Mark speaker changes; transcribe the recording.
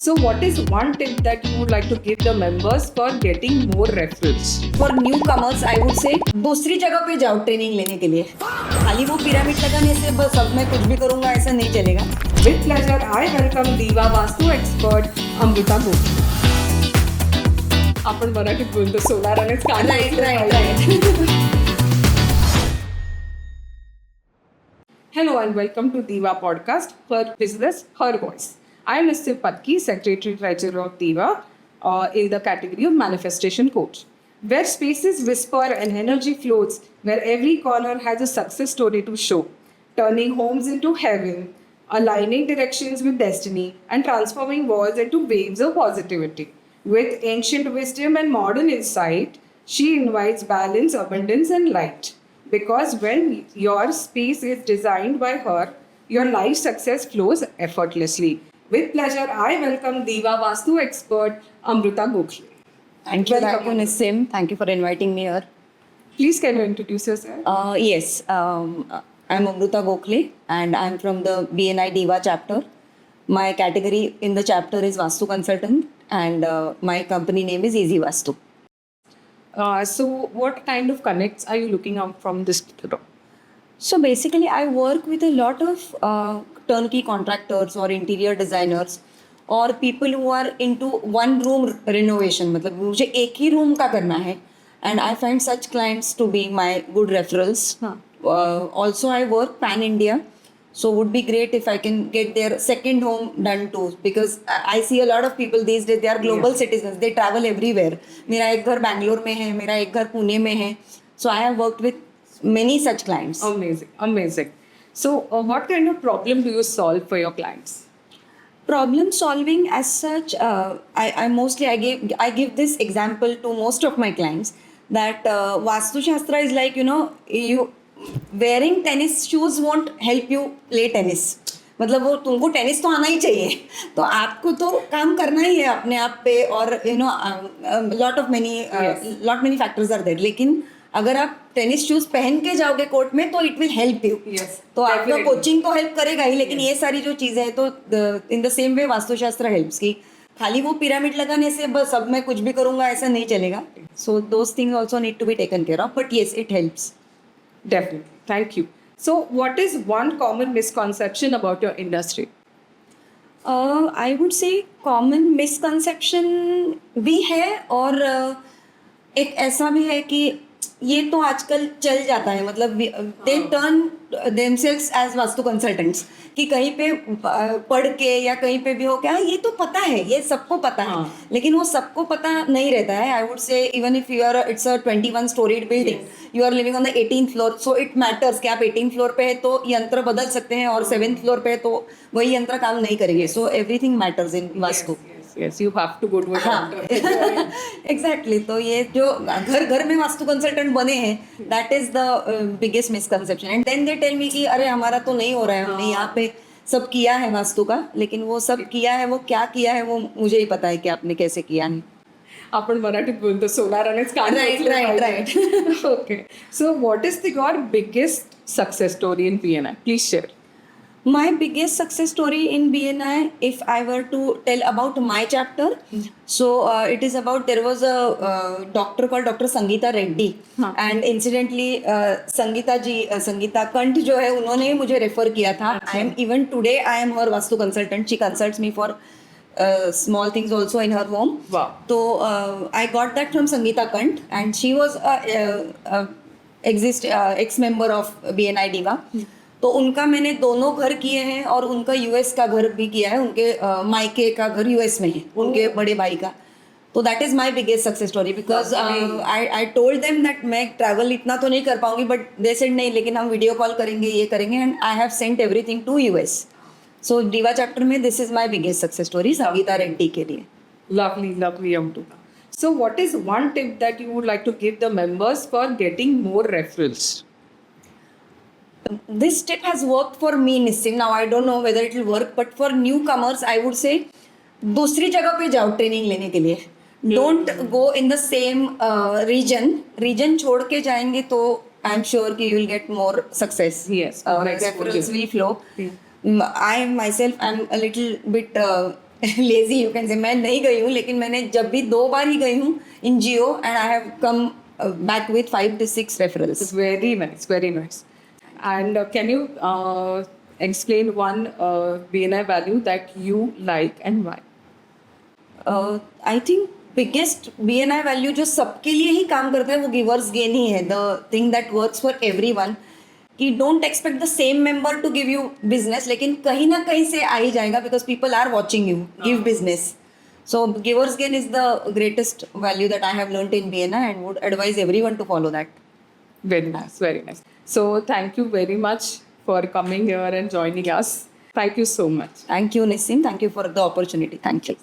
Speaker 1: So, what is one tip that you would like to give the members for getting more referrals?
Speaker 2: For new commerce I would से दूसरी जगह पे जाओ training लेने के लिए. खाली वो पिरामिड लगाने से बस अब मैं कुछ भी करूंगा ऐसा नहीं चलेगा.
Speaker 1: With pleasure, I welcome Diva Vastu expert Amrita Gupta. आपण मराठीत बोलतो सोलार आणि
Speaker 2: right.
Speaker 1: Hello and welcome to Diva podcast for business her voice. I am Mr. Patki, Secretary Treasurer of Diva in the category of manifestation coach. Where spaces whisper and energy floats, where every corner has a success story to show, turning homes into heaven, aligning directions with destiny, and transforming walls into waves of positivity. With ancient wisdom and modern insight, she invites balance, abundance, and light. Because when your space is designed by her, your life success flows effortlessly. With pleasure, I welcome Diva Vastu expert Amrita Gokhale.
Speaker 2: Thank you,
Speaker 1: Welcome.
Speaker 2: Nissim. Thank you for inviting me here.
Speaker 1: Please, can you introduce yourself?
Speaker 2: Yes, I'm Amrita Gokhale and I'm from the BNI Diva chapter. My category in the chapter is Vastu Consultant and my company name is Easy Vastu.
Speaker 1: So, what kind of connects are you looking out from this talk?
Speaker 2: So basically, I work with a lot of turnkey contractors or interior designers or people who are into one room renovation. मतलब मुझे एक ही room का करना है, and I find such clients to be my good referrals. Also, I work pan India, so would be great if I can get their second home done too, because I see a lot of people these days, they are global citizens, they travel everywhere. मेरा एक घर बैंगलोर में है, मेरा एक घर पुणे में है, so I have worked with many such clients.
Speaker 1: Amazing, amazing. So, what kind of problem do you solve for your clients?
Speaker 2: Problem solving as such, I give this example to most of my clients that Vastu Shastra is like, you wearing tennis shoes won't help you play tennis. मतलब वो तुमको tennis तो आना ही चाहिए, तो आपको तो काम करना ही है अपने आप पे, और lot many factors are there. लेकिन अगर आप टेनिस शूज पहन के जाओगे कोर्ट में तो इट विल हेल्प यू. तो आपका कोचिंग तो हेल्प करेगा ही, लेकिन ये सारी जो चीजें हैं तो इन the same way Vastushastra helps की. खाली वो पिरामिड लगाने से बस अब मैं कुछ भी करूंगा ऐसा नहीं चलेगा. So those things also need to be taken care of, but yes it helps.
Speaker 1: Definitely. Thank you. So, what is one common misconception about your industry?
Speaker 2: I would से कॉमन मिसकंसेप्शन भी है, और एक ऐसा भी है कि ये तो आजकल चल जाता है. मतलब they turn themselves as Vastu consultants, कि कहीं पे पढ़ के या कहीं पे भी हो क्या ये तो पता है, ये सबको पता है. लेकिन वो सबको पता नहीं रहता है. I would say even if you are it's a 21 storied building, you are living on the 18th floor, so it matters कि आप 18th फ्लोर पे है तो यंत्र बदल सकते हैं, और 7th फ्लोर पे है तो वही यंत्र काम नहीं करेंगे. So everything matters in vastu.
Speaker 1: Yes, you have to go to a doctor.
Speaker 2: Exactly. तो ये जो घर घर में वास्तु कंसल्टेंट बने हैं, that is the biggest misconception. And then they tell me कि अरे हमारा तो नहीं हो रहा है, हमने यहाँ पे सब किया है वास्तु का, लेकिन वो सब किया है, वो क्या किया है वो मुझे ही पता है कि आपने कैसे किया नहीं.
Speaker 1: आपण मराठीत बोलतो सोलार आणि
Speaker 2: Right.
Speaker 1: Okay. So, what is your biggest success story in PNI? Please share.
Speaker 2: My biggest success story in BNI, if I were to tell about my chapter, so it is about, there was a doctor called Dr. Sangeeta Reddy, and incidentally Sangeeta Kant जो है उन्होंने ही मुझे refer किया था. I am even today I am her vastu consultant. She consults me for small things also in her home.
Speaker 1: Wow.
Speaker 2: So I got that from Sangeeta Kant, and she was ex member of BNI Diva. तो उनका मैंने दोनों घर किए हैं, और उनका US का घर भी किया है. उनके मायके का घर यूएस में है, उनके बड़े भाई का. तो that is my biggest success story, because I told them that मैं ट्रैवल इतना तो नहीं कर पाऊंगी, बट दे सेड नहीं, लेकिन हम वीडियो कॉल करेंगे, ये करेंगे, and I have sent everything to us. So diva chapter में this is my biggest success story Sangeeta Reddy के लिए.
Speaker 1: Lovely, lovely, Amrita. So, what is one tip that you would like to give the members for getting more referrals?
Speaker 2: This tip has worked for me, Nissim. Now I don't know whether it will work, but for newcomers I would say दूसरी जगह पे जाओ training लेने के लिए. Don't go in the same region छोड़ के जाएंगे तो आई एम श्योर कि you will get more success.
Speaker 1: Yes, more exposure.
Speaker 2: Reference we flow. I myself am a little bit lazy you can say, मैं नहीं गई हूँ, लेकिन मैंने जब भी 2 बार ही गई हूँ in Jio and I have come back with 5 to 6 referrals.
Speaker 1: It's very nice, very nice. And can you explain one BNI value that you like and why?
Speaker 2: I think biggest BNI value जो सबके लिए ही काम करता है वो givers gain ही है. The thing that works for everyone कि don't expect the same member to give you business, लेकिन कहीं ना कहीं से आ ही जाएगा because people are watching you give business. So giver's gain is the greatest value that I have learnt in BNI and would advise everyone to follow that.
Speaker 1: Very nice, very nice. So thank you very much for coming here and joining us. Thank you so much.
Speaker 2: Thank you, Nissim. Thank you for the opportunity. Thank you.